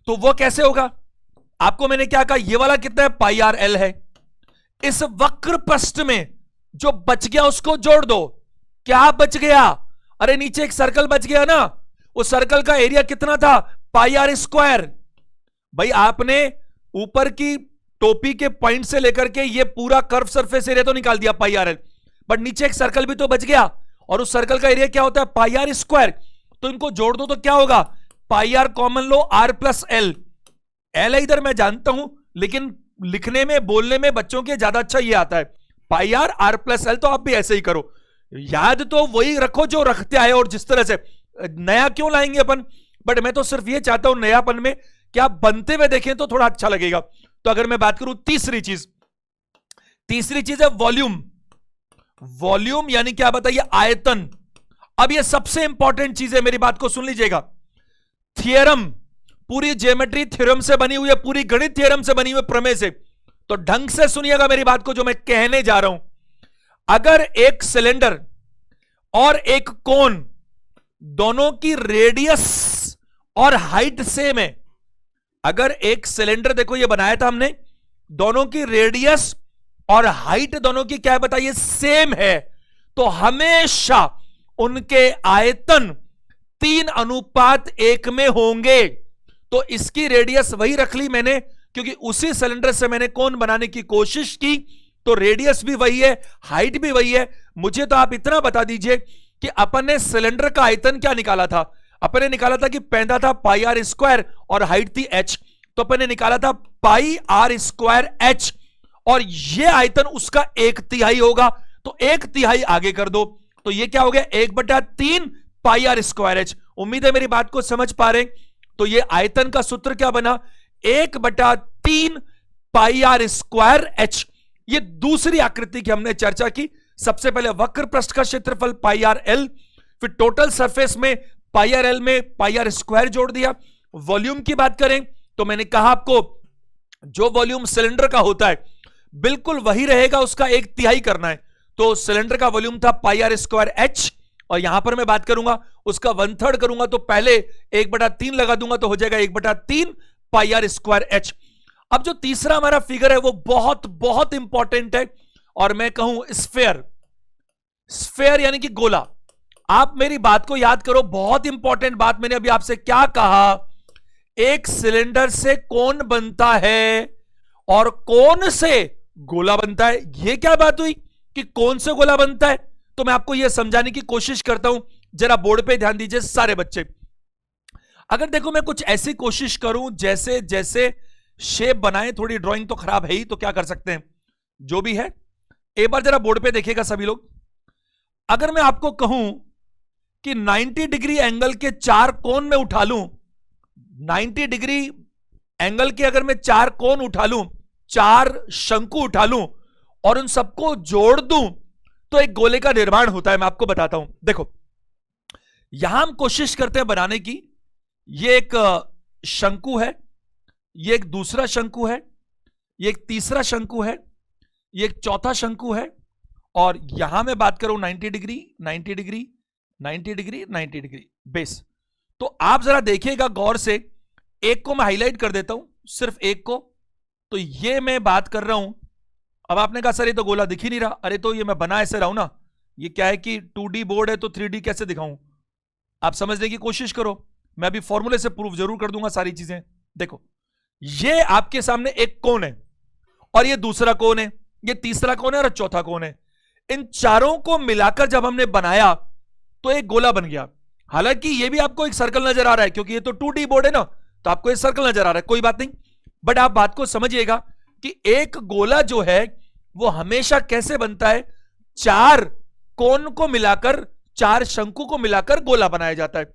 तो वो कैसे होगा? आपको मैंने क्या कहा? ये वाला कितना है? पाई आर एल है। इस वक्र पृष्ठ में जो बच गया उसको जोड़ दो। क्या बच गया? अरे नीचे एक सर्कल बच गया ना, वो सर्कल का एरिया कितना था? पाई आर स्क्वायर। भाई आपने ऊपर की टोपी के पॉइंट से लेकर के ये पूरा कर्व सरफेस एरिया तो निकाल दिया पाई आर एल, बट नीचे एक सर्कल भी तो बच गया, और उस सर्कल का एरिया क्या होता है? Pi R square. तो इनको जोड़ दो तो क्या होगा? पाई आर कॉमन लो, आर प्लस एल। एल इधर मैं जानता हूं, लेकिन लिखने में बोलने में बच्चों के ज्यादा अच्छा ये आता है, pi are are plus L. तो आप भी ऐसे ही करो, याद तो वही रखो जो रखते आए, और जिस तरह से नया क्यों लाएंगे अपन? बट मैं तो सिर्फ ये चाहता हूं नयापन में क्या बनते हुए देखें तो थोड़ा अच्छा लगेगा। तो अगर मैं बात करूं तीसरी चीज है वॉल्यूम। वॉल्यूम यानी क्या बताइए? आयतन। अब ये सबसे इंपॉर्टेंट चीज है, मेरी बात को सुन लीजिएगा। थियरम, पूरी ज्योमेट्री थ्योरम से बनी हुई है, पूरी गणित थ्योरम से बनी हुई प्रमेय से। तो ढंग से सुनिएगा मेरी बात को जो मैं कहने जा रहा हूं। अगर एक सिलेंडर और एक कोन दोनों की रेडियस और हाइट सेम है, अगर एक सिलेंडर देखो ये बनाया था हमने, दोनों की रेडियस और हाइट दोनों की क्या है बताइए? सेम है, तो हमेशा उनके आयतन 3:1 में होंगे। तो इसकी रेडियस वही रख ली मैंने, क्योंकि उसी सिलेंडर से मैंने कोन बनाने की कोशिश की, तो रेडियस भी वही है, हाइट भी वही है। मुझे तो आप इतना बता दीजिए कि अपन ने सिलेंडर का आयतन क्या निकाला था? अपन ने निकाला था कि पैदा था पाई आर स्क्वायर और हाइट थी एच, तो अपन ने निकाला था पाई आर स्क्वायर एच, और ये आयतन उसका 1/3 होगा, तो 1/3 आगे कर दो, तो ये क्या हो गया? 1/3 पाई आर स्क्वायर एच। उम्मीद है मेरी बात को समझ पा रहे। तो ये आयतन का सूत्र क्या बना? 1/3 पाई आर स्क्वायर एच। ये दूसरी आकृति की हमने चर्चा की। सबसे पहले वक्र पृष्ठ का क्षेत्रफल पाई आर एल, फिर टोटल सरफेस में पाई आर एल में पाई आर स्क्वायर जोड़ दिया। वॉल्यूम की बात करें तो मैंने कहा आपको जो वॉल्यूम सिलेंडर का होता है बिल्कुल वही रहेगा, उसका 1/3 करना है। तो सिलेंडर का वॉल्यूम था पाई आर स्क्वायर एच, और यहां पर मैं बात करूंगा उसका 1/3 करूंगा, तो पहले 1/3 लगा दूंगा तो हो जाएगा 1/3 पाई आर स्क्वायर एच। अब जो तीसरा हमारा फिगर है वो बहुत बहुत इंपॉर्टेंट है, और मैं कहूं स्फेयर। स्फेयर यानी कि गोला। आप मेरी बात को याद करो, बहुत इंपॉर्टेंट बात मैंने अभी आपसे क्या कहा? एक सिलेंडर से कोन बनता है और कोन से गोला बनता है। यह क्या बात हुई कि कोन से गोला बनता है? तो मैं आपको यह समझाने की कोशिश करता हूं, जरा बोर्ड पे ध्यान दीजिए सारे बच्चे। अगर देखो मैं कुछ ऐसी कोशिश करूं जैसे जैसे शेप बनाए, थोड़ी ड्राइंग तो खराब है ही, तो क्या कर सकते हैं, जो भी है एक बार जरा बोर्ड पे देखिएगा सभी लोग। अगर मैं आपको कहूं कि 90 डिग्री एंगल के 4 कोन में उठा लूं, 90 डिग्री एंगल के अगर मैं 4 कोन उठा लूं, 4 शंकु उठा लूं और उन सबको जोड़ दूं, तो एक गोले का निर्माण होता है। मैं आपको बताता हूं, देखो यहां हम कोशिश करते हैं बनाने की। ये एक शंकु है, ये एक दूसरा शंकु है, ये एक तीसरा शंकु है, ये एक चौथा शंकु है, और यहां मैं बात करूं 90 degree 90 degree 90 degree 90 degree base. तो आप जरा देखिएगा गौर से, एक को मैं हाईलाइट कर देता हूं, सिर्फ एक को। तो ये मैं बात कर रहा हूं। अब आपने कहा सर ये तो गोला दिख ही नहीं रहा। अरे तो ये मैं बना ऐसे रहा हूं ना, ये क्या है कि 2D बोर्ड है तो 3D कैसे दिखाऊं, आप समझने की कोशिश करो। मैं अभी फॉर्मूले से प्रूफ जरूर कर दूंगा सारी चीजें। देखो ये आपके सामने एक कोन है, और ये दूसरा कोन है, ये तीसरा कोन है, और चौथा कोन है। इन चारों को मिलाकर जब हमने बनाया तो एक गोला बन गया। हालांकि ये भी आपको एक सर्कल नजर आ रहा है, क्योंकि ये तो 2D बोर्ड है ना, तो आपको एक सर्कल नजर आ रहा है, कोई बात नहीं। बट आप बात को समझिएगा कि एक गोला जो है वो हमेशा कैसे बनता है, चार कोन को मिलाकर, चार शंकु को मिलाकर गोला बनाया जाता है।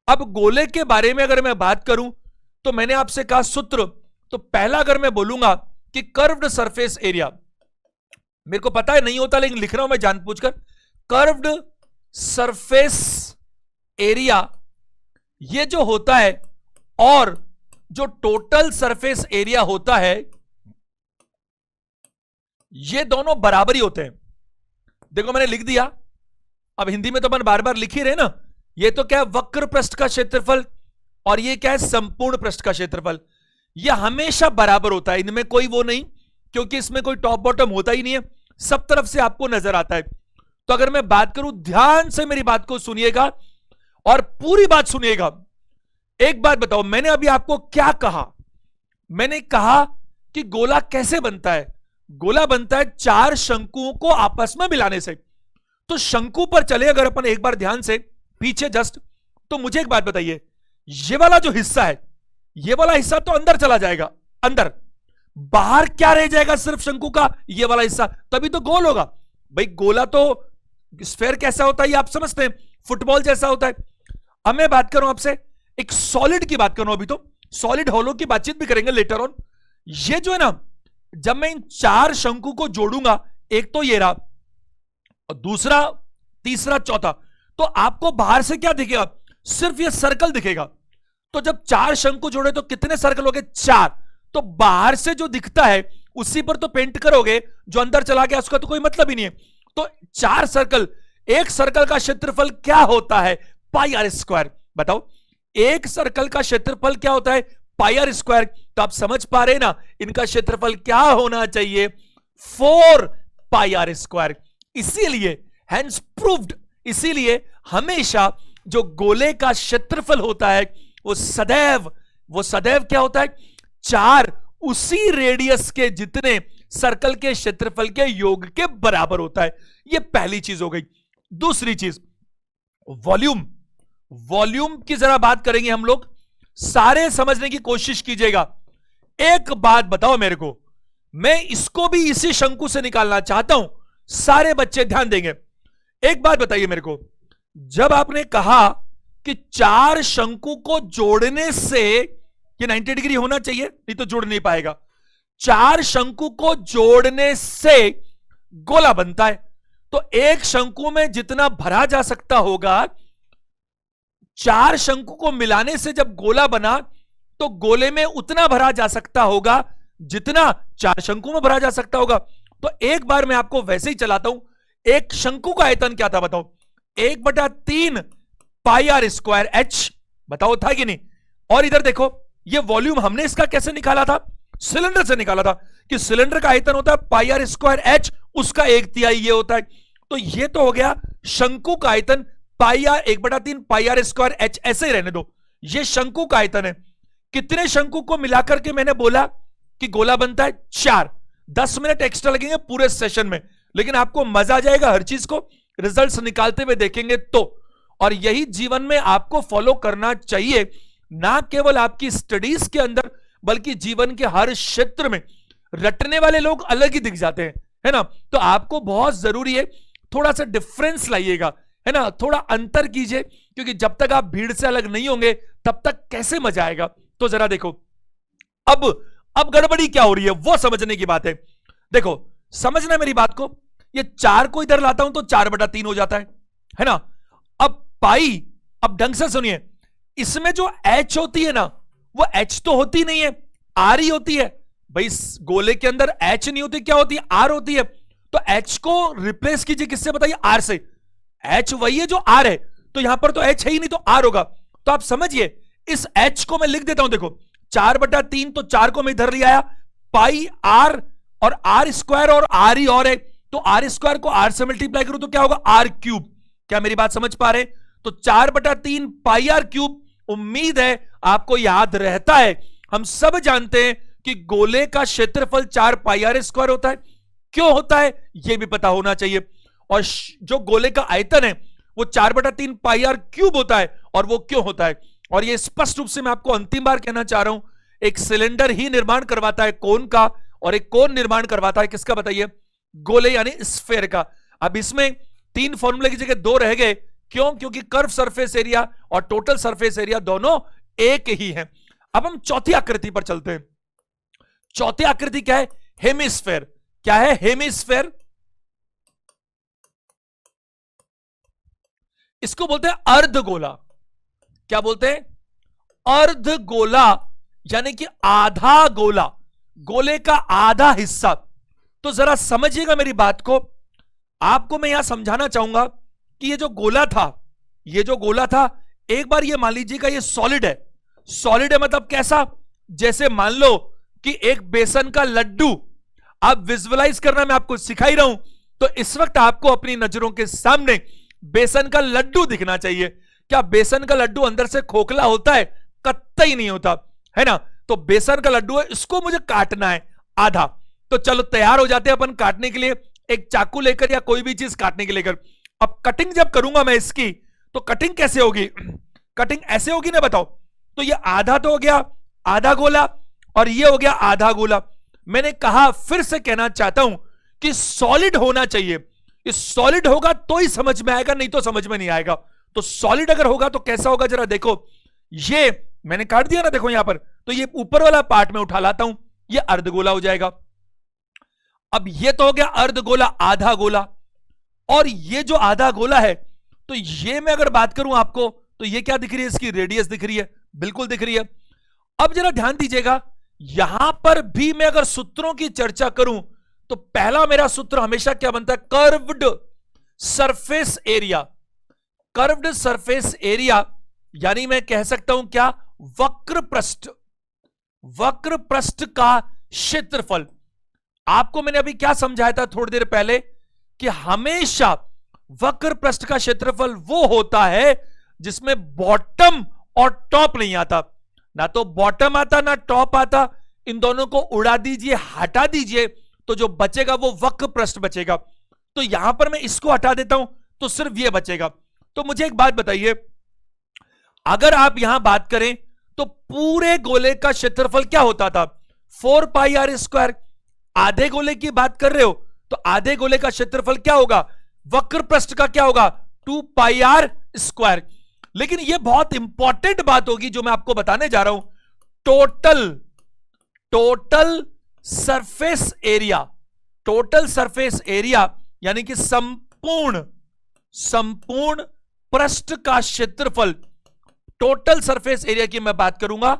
अब गोले के बारे में अगर मैं बात करूं तो मैंने आपसे कहा सूत्र, तो पहला अगर मैं बोलूंगा कि कर्व्ड सरफेस एरिया, मेरे को पता है नहीं होता लेकिन लिख रहा हूं मैं जानबूझकर, कर्व्ड सरफेस एरिया ये जो होता है, और जो टोटल सरफेस एरिया होता है, ये दोनों बराबर ही होते हैं। देखो मैंने लिख दिया, अब हिंदी में तो अपन बार बार लिख ही रहे ना। ये तो क्या है, वक्र पृष्ठ का क्षेत्रफल, और ये क्या है, संपूर्ण पृष्ठ का क्षेत्रफल। ये हमेशा बराबर होता है, इनमें कोई वो नहीं, क्योंकि इसमें कोई टॉप बॉटम होता ही नहीं है, सब तरफ से आपको नजर आता है। तो अगर मैं बात करूं, ध्यान से मेरी बात को सुनिएगा और पूरी बात सुनिएगा। एक बात बताओ, मैंने अभी आपको क्या कहा? मैंने कहा कि गोला कैसे बनता है। गोला बनता है चार शंकुओं को आपस में मिलाने से। तो शंकु पर चले अगर अपन एक बार ध्यान से पीछे जस्ट, तो मुझे एक बात बताइए, ये वाला जो हिस्सा है, ये वाला हिस्सा तो अंदर चला जाएगा, अंदर, बाहर क्या रह जाएगा, सिर्फ शंकु का ये वाला हिस्सा, तभी तो गोल होगा। भाई गोला तो स्फेयर कैसा होता है ये आप समझते हैं, फुटबॉल जैसा होता है। अब मैं बात करूं आपसे एक सॉलिड की बात करूं, अभी तो सॉलिड होलो की बातचीत भी करेंगे लेटर ऑन। ये जो है ना, जब मैं इन चार शंकु को जोड़ूंगा, एक तो ये रहा, दूसरा, तीसरा, चौथा, तो आपको बाहर से क्या दिखेगा, सिर्फ ये सर्कल दिखेगा। तो जब चार शंकु जोड़े तो कितने सर्कल हो गए, चार। तो बाहर से जो दिखता है उसी पर तो पेंट करोगे, जो अंदर चला गया उसका तो कोई मतलब ही नहीं है। तो चार सर्कल, एक सर्कल का क्षेत्रफल क्या होता है, पाई आर स्क्वायर। बताओ एक सर्कल का क्षेत्रफल क्या होता है, पाई आर स्क्वायर। तो आप समझ पा रहे ना, इनका क्षेत्रफल क्या होना चाहिए, 4 पाई आर स्क्वायर। इसीलिए हैंस प्रूव्ड, इसीलिए हमेशा जो गोले का क्षेत्रफल होता है वो सदैव क्या होता है, चार उसी रेडियस के जितने सर्कल के क्षेत्रफल के योग के बराबर होता है। यह पहली चीज हो गई। दूसरी चीज वॉल्यूम की जरा बात करेंगे हम लोग, सारे समझने की कोशिश कीजिएगा। एक बात बताओ मेरे को, मैं इसको भी इसी शंकु से निकालना चाहता हूं, सारे बच्चे ध्यान देंगे। एक बात बताइए मेरे को, जब आपने कहा कि चार शंकु को जोड़ने से ये 90 डिग्री होना चाहिए, नहीं तो जुड़ नहीं पाएगा, चार शंकु को जोड़ने से गोला बनता है। तो एक शंकु में जितना भरा जा सकता होगा, चार शंकु को मिलाने से जब गोला बना तो गोले में उतना भरा जा सकता होगा जितना चार शंकु में भरा जा सकता होगा। तो एक बार मैं आपको वैसे ही चलाता हूं, एक शंकु का आयतन क्या था बताओ, 1/3 पाई आर स्क्वायर एच। बताओ था कि नहीं। और इधर देखो, ये वॉल्यूम हमने इसका कैसे निकाला था, सिलेंडर से निकाला था, कि सिलेंडर का आयतन होता है पाई आर स्क्वायर एच, उसका 1/3 ये होता है। तो ये तो हो गया शंकु का आयतन, pi R 1/3 pi R square H, ऐसे ही रहने दो। ये शंकु का आयतन है। कितने शंकु को मिलाकर के मैंने बोला कि गोला बनता है, 4। 10 मिनट एक्स्ट्रा लगेंगे पूरे सेशन में, लेकिन आपको मजा आ जाएगा हर चीज को रिजल्ट्स निकालते हुए देखेंगे तो। और यही जीवन में आपको फॉलो करना चाहिए, ना केवल आपकी स्टडीज के अंदर बल्कि जीवन के हर क्षेत्र में। रटने वाले लोग अलग ही दिख जाते हैं, है ना। तो आपको बहुत जरूरी है थोड़ा सा डिफरेंस लाइएगा, है ना, थोड़ा अंतर कीजिए, क्योंकि जब तक आप भीड़ से अलग नहीं होंगे तब तक कैसे मजा आएगा। तो जरा देखो, अब गड़बड़ी क्या हो रही है वो समझने की बात है। देखो समझना मेरी बात को, ये 4 को इधर लाता हूं तो 4/3 हो जाता है ना। अब पाई, अब ढंग से सुनिए, इसमें जो h होती है ना, वो h तो होती नहीं है, r ही होती है भाई। इस गोले के अंदर h नहीं होती, क्या होती है, r होती है। तो h को रिप्लेस कीजिए किससे, बताइए, r से। h वही है जो r है, तो यहां पर तो h है ही नहीं, तो r होगा। तो आप समझिए, इस h को मैं लिख देता हूं, देखो 4/3, तो 4 को मैं इधर ले आया, पाई r और r स्क्वायर और r ही और है, तो r स्क्वायर को r से मल्टीप्लाई करूं तो क्या होगा, r क्यूब। क्या मेरी बात समझ पा रहे? तो 4/3 पाई r क्यूब। उम्मीद है आपको याद रहता है। हम सब जानते हैं कि गोले का क्षेत्रफल 4 पाई r स्क्वायर होता है। क्यों होता है यह भी पता होना चाहिए। और जो गोले का आयतन है वो 4/3 पाई r क्यूब होता है। और वो क्यों होता है, और ये स्पष्ट रूप से मैं आपको अंतिम बार कहना चाह रहा हूं, एक सिलेंडर ही निर्माण करवाता है कोन का, और एक कोन निर्माण करवाता है किसका, बताइए, गोले यानी स्फेयर का। अब इसमें 3 फॉर्मूले की जगह 2 रह गए। क्यों? क्योंकि कर्व सरफेस एरिया और टोटल सरफेस एरिया दोनों एक ही है। अब हम चौथी आकृति पर चलते हैं। चौथी आकृति क्या है, हेमिस्फेयर। क्या है, हेमिस्फेयर। इसको बोलते हैं अर्धगोला। क्या बोलते हैं, अर्धगोला, यानी कि आधा गोला, गोले का आधा हिस्सा। तो जरा समझिएगा मेरी बात को। आपको मैं यहां समझाना चाहूंगा कि ये जो गोला था, ये जो गोला था, एक बार ये मान लीजिएगा ये सॉलिड है। सॉलिड है मतलब कैसा, जैसे मान लो कि एक बेसन का लड्डू, आप विजुअलाइज करना मैं आपको सिखा ही रहा हूं। तो इस वक्त आपको अपनी नजरों के सामने बेसन का लड्डू दिखना चाहिए। क्या बेसन का लड्डू अंदर से खोखला होता है? कतई नहीं होता, है ना। तो बेसन का लड्डू है, इसको मुझे काटना है आधा। तो चलो तैयार हो जाते हैं अपन काटने के लिए, एक चाकू लेकर या कोई भी चीज काटने के लेकर। अब कटिंग जब करूंगा मैं इसकी, तो कटिंग कैसे होगी, कटिंग ऐसे होगी ना, बताओ। तो ये आधा तो हो गया आधा गोला, और ये हो गया आधा गोला। मैंने कहा, फिर से कहना चाहता हूं कि सॉलिड होना चाहिए। ये सॉलिड होगा तो ही समझ में आएगा, नहीं तो समझ में नहीं आएगा। तो सॉलिड अगर होगा तो कैसा होगा, जरा देखो। ये मैंने काट दिया ना, देखो यहां पर। तो ये ऊपर वाला पार्ट में उठा लाता हूं, ये अर्धगोला हो जाएगा। अब ये तो हो गया अर्धगोला, आधा गोला। और ये जो आधा गोला है, तो ये मैं अगर बात करूं आपको, तो ये क्या दिख रही है, इसकी रेडियस दिख रही है, बिल्कुल दिख रही है। अब जरा ध्यान दीजिएगा, यहां पर भी मैं अगर सूत्रों की चर्चा करूं, तो पहला मेरा सूत्र हमेशा क्या बनता है, curved surface area. Curved surface area यानी मैं कह सकता हूं क्या, वक्र पृष्ठ, वक्र पृष्ठ का क्षेत्रफल। आपको मैंने अभी क्या समझाया था थोड़ी देर पहले, कि हमेशा वक्र पृष्ठ का क्षेत्रफल वो होता है जिसमें बॉटम और टॉप नहीं आता। ना तो बॉटम आता ना टॉप आता, इन दोनों को उड़ा दीजिए, हटा दीजिए, तो जो बचेगा वो वक्र पृष्ठ बचेगा। तो यहां पर मैं इसको हटा देता हूं तो सिर्फ ये बचेगा। तो मुझे एक बात बताइए, अगर आप यहां बात करें तो पूरे गोले का क्षेत्रफल क्या होता था, 4 पाई r स्क्वायर। आधे गोले की बात कर रहे हो तो आधे गोले का क्षेत्रफल क्या होगा, वक्र पृष्ठ का क्या होगा, 2 पाई r स्क्वायर। लेकिन यह बहुत इंपॉर्टेंट बात होगी जो मैं आपको बताने जा रहा हूं, total surface area. Total surface area यानी कि संपूर्ण पृष्ठ का क्षेत्रफल, टोटल सरफेस एरिया की मैं बात करूंगा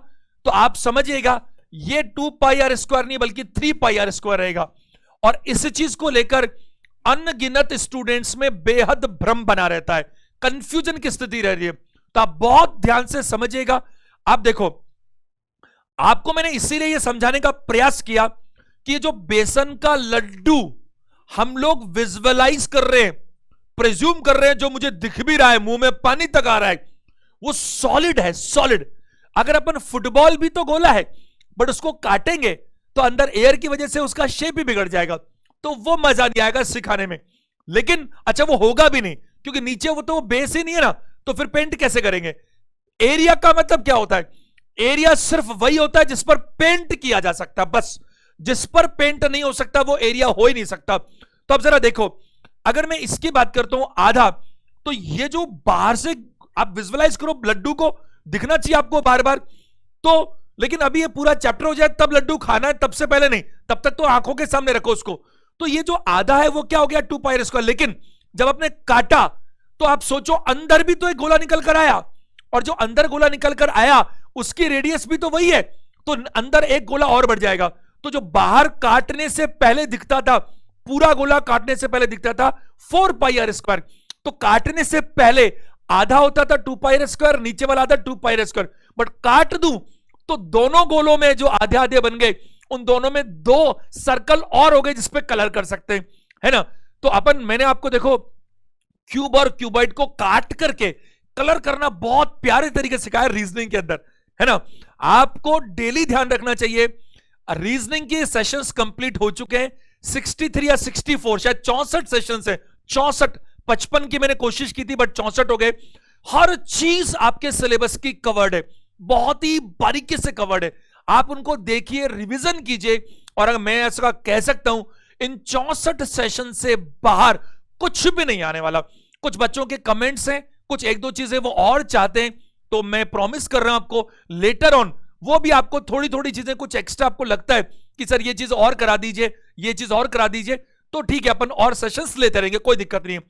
तो आप समझिएगा ये 2 पाई r स्क्वायर नहीं बल्कि 3 पाई r स्क्वायर रहेगा। और इस चीज को लेकर अनगिनत स्टूडेंट्स में बेहद भ्रम बना रहता है, कंफ्यूजन की स्थिति रह रही है। तो आप बहुत ध्यान से समझिएगा। आप देखो, आपको मैंने इसीलिए यह समझाने का प्रयास किया कि ये जो बेसन का लड्डू हम लोग विजुअलाइज कर रहे हैं, प्रिज्यूम कर रहे हैं, जो मुझे दिख भी रहा है, मुंह में पानी तक आ रहा है, वो सॉलिड है, सॉलिड। अगर अपन फुटबॉल भी तो गोला है, बट उसको काटेंगे तो अंदर एयर की वजह से उसका शेप भी बिगड़ जाएगा, तो वो मजा नहीं आएगा सिखाने में। लेकिन अच्छा वो होगा भी नहीं, क्योंकि नीचे वो तो बेस ही नहीं है ना, तो फिर पेंट कैसे करेंगे। एरिया का मतलब क्या होता है, एरिया सिर्फ वही होता है जिस पर पेंट किया जा सकता है, बस। जिस पर पेंट नहीं हो सकता वो एरिया हो ही नहीं सकता। तो अब जरा देखो, अगर मैं इसकी बात करता हूं आधा, तो ये जो बाहर से आप विजुअलाइज करो, लड्डू को दिखना चाहिए आपको बार बार। तो लेकिन अभी ये पूरा चैप्टर हो जाए तब लड्डू खाना है, तब से पहले नहीं, तब तक तो आंखों के सामने रखो उसको। तो ये जो आधा है वो क्या हो गया 2 पाई आर स्क्वायर। लेकिन जब आपने काटा तो आप सोचो अंदर भी तो एक गोला निकल कर आया, और जो अंदर गोला निकल कर आया उसकी रेडियस भी तो वही है, तो अंदर एक गोला और बढ़ जाएगा। तो जो बाहर काटने से पहले दिखता था, पूरा गोला काटने से पहले दिखता था 4 पाई आर स्क्वायर, तो काटने से पहले आधा होता था 2 पाई आर स्क्वायर, नीचे वाला आधा 2 पाई आर स्क्वायर। बट काट दूं तो दोनों गोलों में जो आधे आधे बन गए, उन दोनों में 2 सर्कल और हो गए जिसपे कलर कर सकते हैं, है ना। तो मैंने आपको देखो क्यूब और क्यूबॉइड को काट करके कलर करना बहुत प्यारे तरीके से सिखाया रीजनिंग के अंदर, है ना। आपको डेली ध्यान रखना चाहिए। रीजनिंग के सेशंस कंप्लीट हो चुके हैं, 63 या 64 शायद 64 सेशंस है, 64, 55 की मैंने कोशिश की थी बट 64 हो गए। हर चीज आपके सिलेबस की कवर्ड है, बहुत ही बारीकी से कवर्ड है। आप उनको देखिए, रिवीजन कीजिए, और अगर मैं ऐसा कह सकता हूं इन 64 सेशन से बाहर कुछ भी नहीं आने वाला। कुछ बच्चों के कमेंट्स हैं, कुछ एक दो चीजें वो और चाहते हैं, तो मैं प्रॉमिस कर रहा हूं आपको लेटर ऑन वो भी आपको थोड़ी थोड़ी चीजें कुछ एक्स्ट्रा आपको लगता है कि सर ये चीज और करा दीजिए, ये चीज और करा दीजिए, तो ठीक है अपन और सेशंस लेते रहेंगे, कोई दिक्कत नहीं है।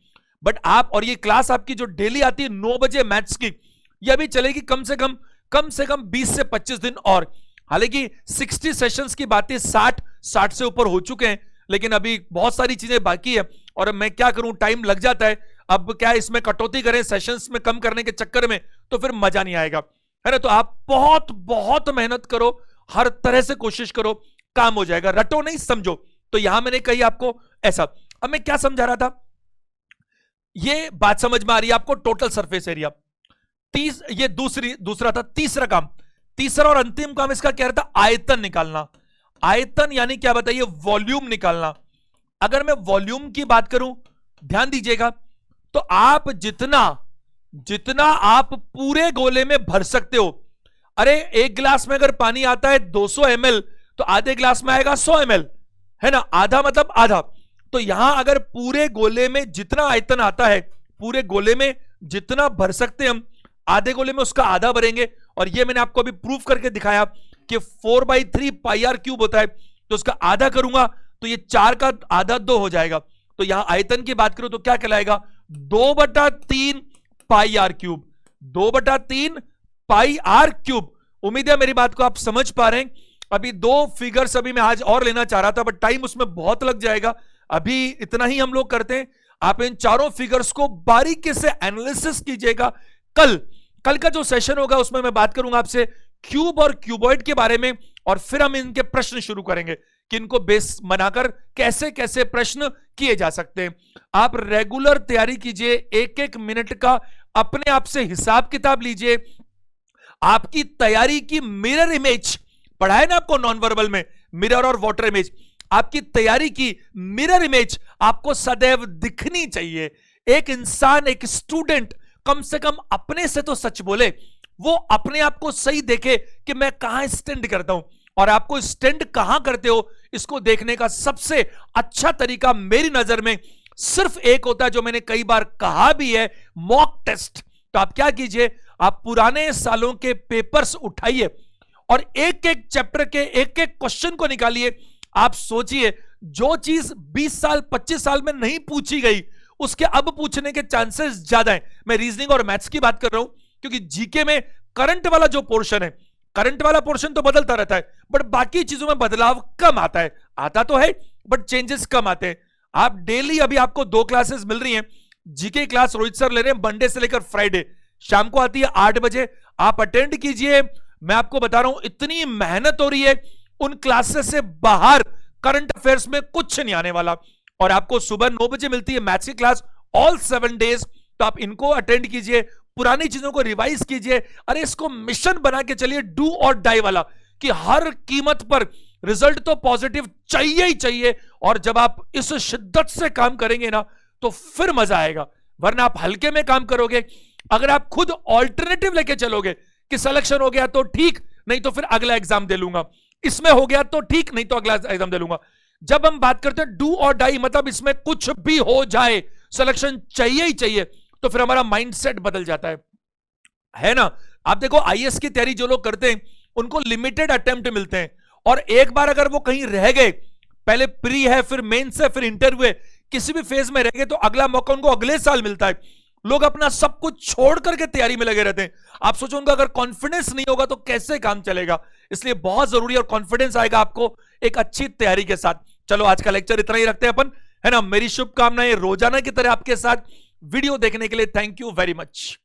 बट आप, और ये क्लास आपकी जो डेली आती है 9 बजे मैथ्स की, ये अभी चलेगी कम से कम 20 से 25 दिन और। हालांकि 60 सेशंस की बातें 60 से ऊपर हो चुके हैं, लेकिन अभी बहुत सारी चीजें बाकी है, और मैं क्या करूं, टाइम लग जाता है। अब क्या इसमें कटौती करें सेशंस में कम करने के चक्कर में, तो फिर मजा नहीं आएगा, है ना। तो आप बहुत बहुत मेहनत करो, हर तरह से कोशिश करो, काम हो जाएगा। रटो नहीं, समझो। तो यहां मैंने कही आपको ऐसा। अब मैं क्या समझा रहा था, ये बात समझ में आ रही है आपको। टोटल सरफेस एरिया 30, ये दूसरा था। तीसरा और अंतिम काम इसका क्या रहता, आयतन निकालना। आयतन यानी क्या बताइए, वॉल्यूम निकालना। अगर मैं वॉल्यूम की बात करूं, ध्यान दीजिएगा, तो आप जितना आप पूरे गोले में भर सकते हो। अरे एक गिलास में अगर पानी आता है 200 ml, तो आधे गिलास में आएगा 100 ml, है ना। आधा मतलब आधा। तो यहां अगर पूरे गोले में जितना आयतन आता है, पूरे गोले में जितना भर सकते हम, आधे गोले में उसका आधा भरेंगे। और ये मैंने आपको अभी प्रूफ करके दिखाया कि 4/3 पाई आर क्यूब होता है, तो उसका आधा करूंगा तो ये 4 का आधा 2 हो जाएगा। तो यहां आयतन की बात करूं तो क्या कहलाएगा, 2/3 pi R cube, 2/3 pi R cube. उम्मीद है मेरी बात को आप समझ पा रहे हैं। अभी 2 फिगर्स अभी मैं आज और लेना चाह रहा था, बट टाइम उसमें बहुत लग जाएगा, अभी इतना ही हम लोग करते हैं। आप इन चारों फिगर्स को बारीकी से एनालिसिस कीजिएगा। कल का जो सेशन होगा उसमें मैं बात करूंगा आपसे क्यूब और क्यूबॉइड के बारे में, और फिर हम इनके प्रश्न शुरू करेंगे कि इनको बेस बनाकर कैसे कैसे प्रश्न किए जा सकते हैं। आप रेगुलर तैयारी कीजिए, एक एक मिनट का अपने आप से हिसाब किताब लीजिए। आपकी तैयारी की मिरर इमेज पढ़ाए ना आपको नॉन वर्बल में, मिरर और वाटर इमेज। आपकी तैयारी की मिरर इमेज आपको सदैव दिखनी चाहिए। एक इंसान, एक स्टूडेंट कम से कम अपने से तो सच बोले, वो अपने आप को सही देखे कि मैं कहां स्टैंड करता हूं, और आपको स्टैंड कहां करते हो इसको देखने का सबसे अच्छा तरीका मेरी नजर में सिर्फ एक होता है, जो मैंने कई बार कहा भी है, मॉक टेस्ट। तो आप क्या कीजिए, आप पुराने सालों के पेपर्स उठाइए और एक एक चैप्टर के एक एक क्वेश्चन को निकालिए। आप सोचिए, जो चीज 20 साल 25 साल में नहीं पूछी गई, उसके अब पूछने के चांसेस ज्यादा हैं। मैं रीजनिंग और मैथ्स की बात कर रहा हूं, क्योंकि जीके में करंट वाला जो पोर्शन है, करंट वाला पोर्शन तो बदलता रहता है, बट बाकी चीजों में बदलाव कम आता है। आता तो है बट चेंजेस कम आते हैं। आप डेली, अभी आपको 2 क्लासेस मिल रही हैं। जीके क्लास रोहित सर ले रहे हैं मंडे से लेकर फ्राइडे, शाम को आती है 8 बजे। आप अटेंड कीजिए। मैं आपको बता रहा हूं, इतनी मेहनत हो रही है, उन क्लासेस से बाहर करंट अफेयर्स में कुछ नहीं आने वाला। और आपको सुबह 9 बजे मिलती है मैथ्स की क्लास ऑल 7 डेज, तो आप इनको अटेंड कीजिए, पुरानी चीजों को रिवाइज कीजिए। अरे इसको मिशन बना के चलिए, डू और डाई वाला, कि हर कीमत पर रिजल्ट तो पॉजिटिव चाहिए ही चाहिए। और जब आप इस शिद्दत से काम करेंगे ना, तो फिर मजा आएगा। वरना आप हल्के में काम करोगे। अगर आप खुद ऑल्टरनेटिव लेके चलोगे कि सिलेक्शन हो गया तो ठीक, नहीं तो फिर अगला एग्जाम दे लूंगा, इसमें हो गया तो ठीक, नहीं तो अगला एग्जाम दे लूंगा। जब हम बात करते हैं डू और डाई, मतलब इसमें कुछ भी हो जाए, सिलेक्शन चाहिए ही चाहिए, तो फिर हमारा माइंडसेट बदल जाता है ना। आप देखो, आईएएस की तैयारी जो लोग करते हैं, उनको लिमिटेड अटेम्प्ट मिलते हैं, और एक बार अगर वो कहीं रह गए, पहले प्री है, फिर मेंस है, फिर इंटरव्यू है, किसी भी फेज में रह गए तो अगला मौका उनको अगले साल मिलता है। लोग अपना सब कुछ छोड़ करके तैयारी में लगे रहते हैं। आप सोचो उनका अगर कॉन्फिडेंस नहीं होगा तो कैसे काम चलेगा। इसलिए बहुत जरूरी है, और कॉन्फिडेंस आएगा आपको एक अच्छी तैयारी के साथ। चलो आज का लेक्चर इतना ही रखते हैं अपन, है ना। मेरी शुभकामनाएं रोजाना की तरह आपके साथ। वीडियो देखने के लिए थैंक यू वेरी मच।